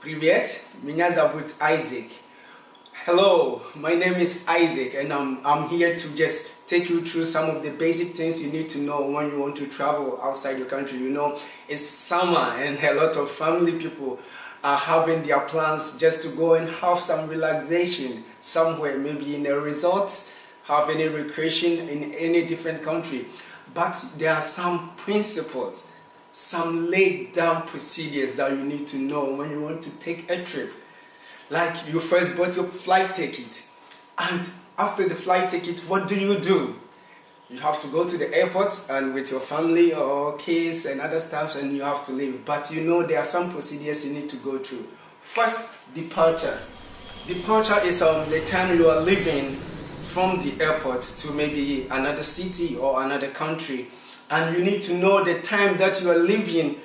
Привет, меня зовут Айзek. Hello, my name is Isaac, and I'm here to just take you through some of the basic things you need to know when you want to travel outside your country. You know, it's summer and a lot of family people are having their plans just to go and have some relaxation somewhere, maybe in a resort, have any recreation in any different country. But there are some principles, some laid down procedures that you need to know when you want to take a trip. Like you first bought your flight ticket, and after the flight ticket, what do? You have to go to the airport and with your family or kids and other stuff, and you have to leave. But you know there are some procedures you need to go through. First, departure. Departure is the time you are leaving from the airport to maybe another city or another country, and you need to know the time that you are leaving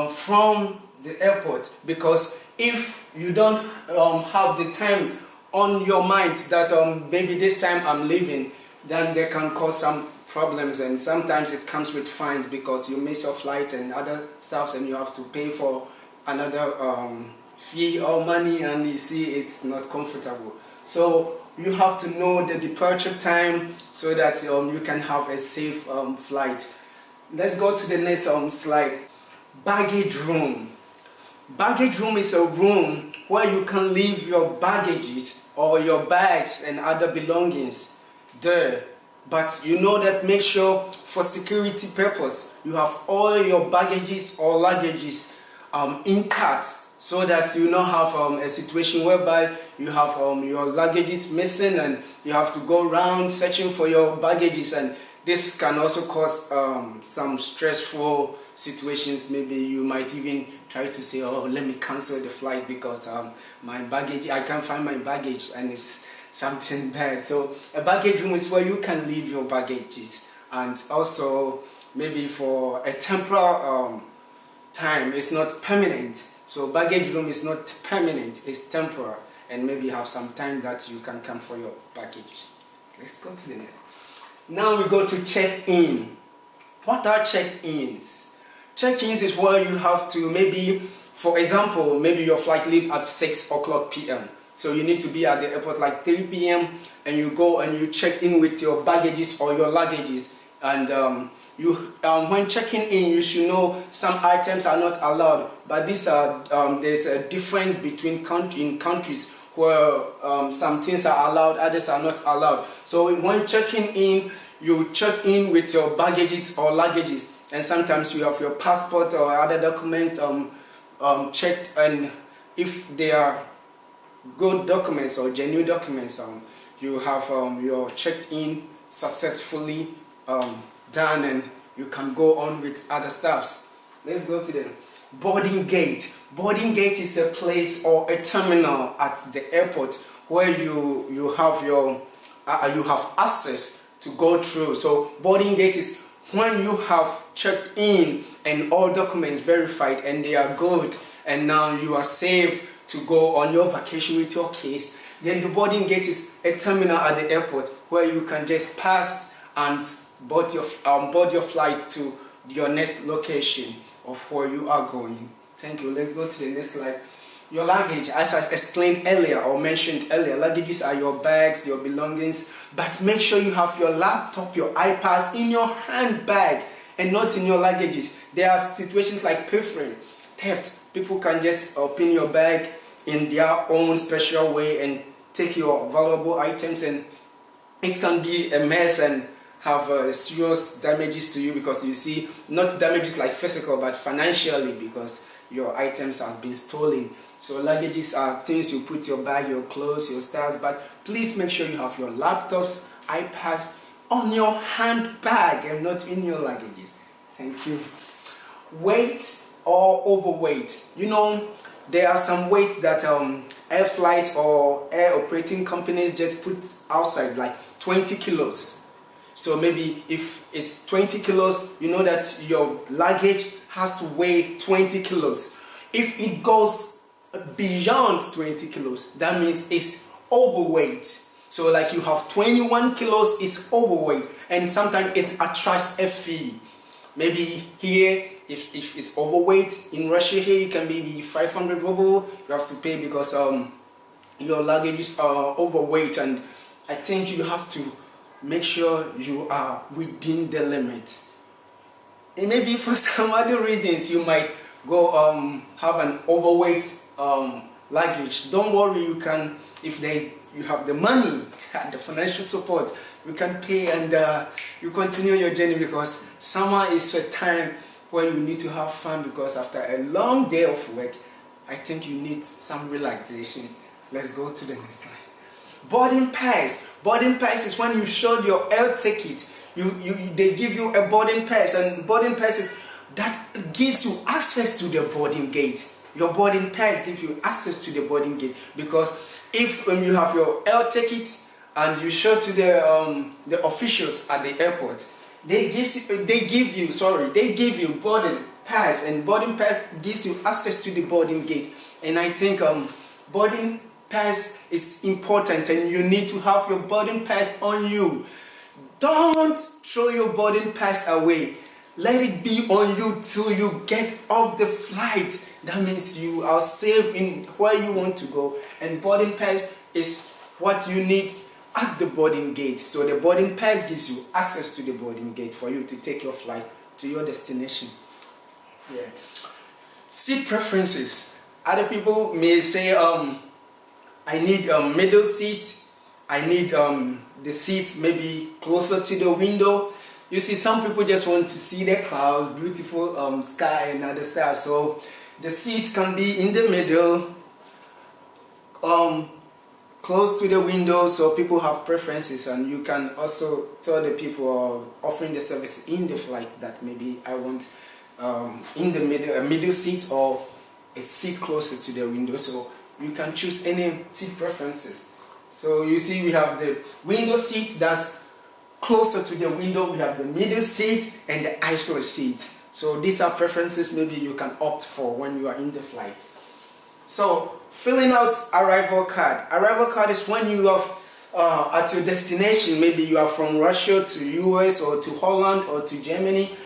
from the airport, because if you don't have the time on your mind that maybe this time I'm leaving, then they can cause some problems, and sometimes it comes with fines because you miss your flight and other stuff, and you have to pay for another fee or money, and you see it's not comfortable. So you have to know the departure time so that you can have a safe flight. Let's go to the next slide. Baggage room. Baggage room is a room where you can leave your baggages or your bags and other belongings there. But you know that make sure for security purpose you have all your baggages or luggages intact, so that you don't have a situation whereby you have your luggages missing and you have to go around searching for your baggages, and this can also cause some stressful situations. Maybe you might even try to say, oh, let me cancel the flight because my baggage, I can't find my baggage and it's something bad. So a baggage room is where you can leave your baggages, and also maybe for a temporal time. It's not permanent. So baggage room is not permanent, it's temporary, and maybe you have some time that you can come for your baggages. Let's go to the next. Now we go to check-in. What are check-ins? Check-ins is where you have to, maybe, for example, maybe your flight leaves at 6 o'clock p.m. So you need to be at the airport like 3 p.m. and you go and you check in with your baggages or your luggages. And when checking in, you should know some items are not allowed. But these are there's a difference between countries where some things are allowed, others are not allowed. So when checking in, you check in with your baggages or luggages, and sometimes you have your passport or other documents checked, and if they are good documents or genuine documents, you have your check-in successfully done, and you can go on with other stuffs. Let's go to the boarding gate. Boarding gate is a place or a terminal at the airport where you have your you have access to go through. So boarding gate is when you have checked in and all documents verified and they are good, and now you are safe to go on your vacation with your kids. Then the boarding gate is a terminal at the airport where you can just pass and board your flight to your next location of where you are going. Thank you. Let's go to the next slide. Your luggage, as I explained earlier or mentioned earlier, luggages are your bags, your belongings, but make sure you have your laptop, your iPads in your handbag and not in your luggages. There are situations like pilfering, theft. People can just open your bag in their own special way and take your valuable items, and it can be a mess and have serious damages to you, because you see, not damages like physical but financially, because your items has been stolen. So luggages are things you put your bag, your clothes, your stuff, but please make sure you have your laptops, iPads on your handbag and not in your luggages. Thank you. Weight or overweight. You know, there are some weights that air flights or air operating companies just put outside, like 20 kilos. So maybe if it's 20 kilos, you know that your luggage has to weigh 20 kilos. If it goes beyond 20 kilos, that means it's overweight. So like you have 21 kilos, it's overweight, and sometimes it attracts a fee. Maybe here if it's overweight in Russia here, you can maybe 500 ruble you have to pay because your luggage is overweight, and I think you have to make sure you are within the limit. And maybe for some other reasons you might go have an overweight luggage. Don't worry, you can, if you have the money and the financial support, you can pay and you continue your journey, because summer is a time where you need to have fun, because after a long day of work, I think you need some relaxation. Let's go to the next line. Boarding pass. Boarding pass is when you show your air ticket. They give you a boarding pass, and boarding passes that gives you access to the boarding gate. Your boarding pass gives you access to the boarding gate, because if you have your air ticket and you show to the officials at the airport, they give you boarding pass, and boarding pass gives you access to the boarding gate. And I think boarding pass is important, and you need to have your boarding pass on you. Don't throw your boarding pass away. Let it be on you till you get off the flight. That means you are safe in where you want to go, and boarding pass is what you need at the boarding gate. So the boarding pass gives you access to the boarding gate for you to take your flight to your destination. Yeah. Seat preferences. Other people may say, I need a middle seat. I need the seat maybe closer to the window. You see, some people just want to see the clouds, beautiful sky and other stuff. So the seats can be in the middle, close to the window, so people have preferences, and you can also tell the people offering the service in the flight that maybe I want in the middle, a middle seat or a seat closer to the window. So you can choose any seat preferences. So you see, we have the window seat that's closer to the window, we have the middle seat and the aisle seat. So these are preferences maybe you can opt for when you are in the flight. So filling out arrival card. Arrival card is when you are at your destination. Maybe you are from Russia to US or to Holland or to Germany.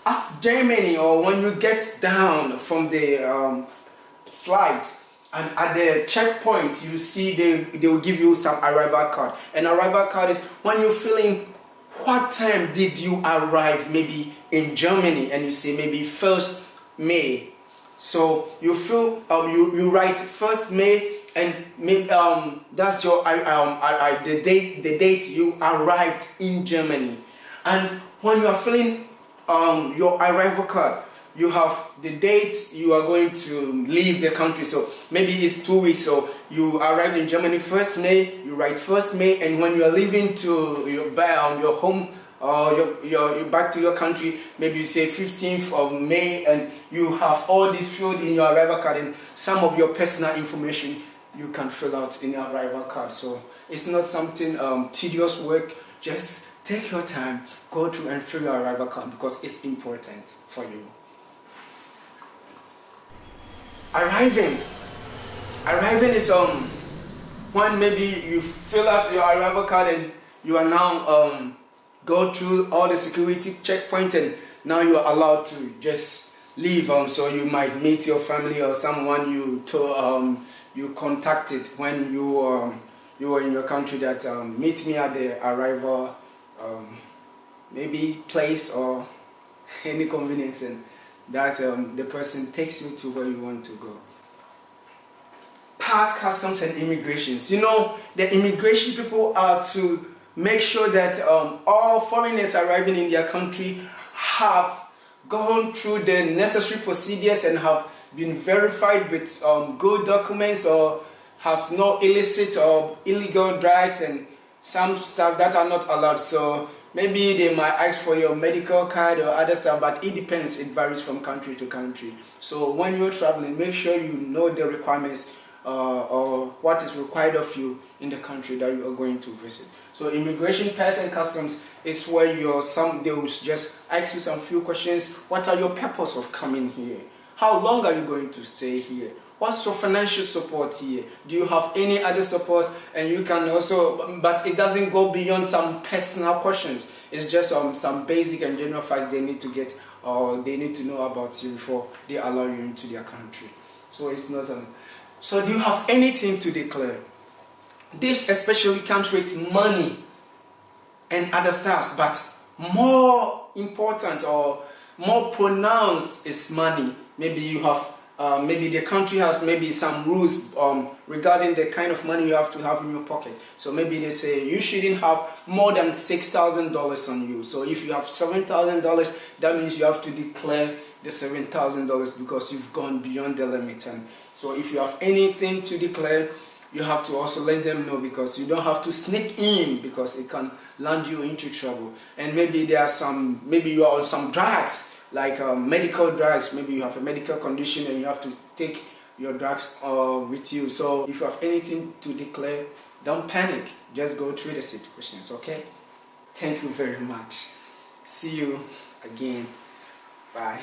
At Germany, or when you get down from the flight, and at the checkpoint, you see they will give you some arrival card. An arrival card is when you're filling what time did you arrive maybe in Germany, and you say maybe 1st May. So you fill you write 1st May, and that's your the date you arrived in Germany. And when you are filling your arrival card, you have the date you are going to leave the country. So maybe it's 2 weeks. So you arrived in Germany 1st May, you write 1st May, and when you are leaving to your home, you're back to your country, maybe you say 15th of May, and you have all this filled in your arrival card, and some of your personal information you can fill out in your arrival card. So it's not something tedious work. Just take your time, go through and fill your arrival card, because it's important for you. Arriving is when maybe you fill out your arrival card and you are now go through all the security checkpoints, and now you are allowed to just leave. So you might meet your family or someone you contacted when you were in your country, that meet me at the arrival maybe place or any convenience, and that the person takes you to where you want to go. Pass, customs and immigrations. You know, the immigration people are to make sure that all foreigners arriving in their country have gone through the necessary procedures and have been verified with good documents, or have no illicit or illegal drugs and some stuff that are not allowed. So maybe they might ask for your medical card or other stuff, but it depends. It varies from country to country. So when you're traveling, make sure you know the requirements or what is required of you in the country that you are going to visit. So immigration, pass and customs is where they will just ask you some few questions. What are your purpose of coming here? How long are you going to stay here? What's your financial support here? Do you have any other support? And you can also, but it doesn't go beyond some personal questions. It's just some basic and general facts they need to get or they need to know about you before they allow you into their country. So it's not so do you have anything to declare? This especially comes with money and other stuff, but more important or more pronounced is money. Maybe you have maybe the country has maybe some rules regarding the kind of money you have to have in your pocket. So maybe they say you shouldn't have more than $6,000 on you. So if you have $7,000, that means you have to declare the $7,000 because you've gone beyond the limit. And so if you have anything to declare, you have to also let them know, because you don't have to sneak in, because it can land you into trouble. And maybe there are some, maybe you are on some drugs, like medical drugs. Maybe you have a medical condition and you have to take your drugs with you. So if you have anything to declare, don't panic. Just go through the situations, okay? Thank you very much. See you again. Bye.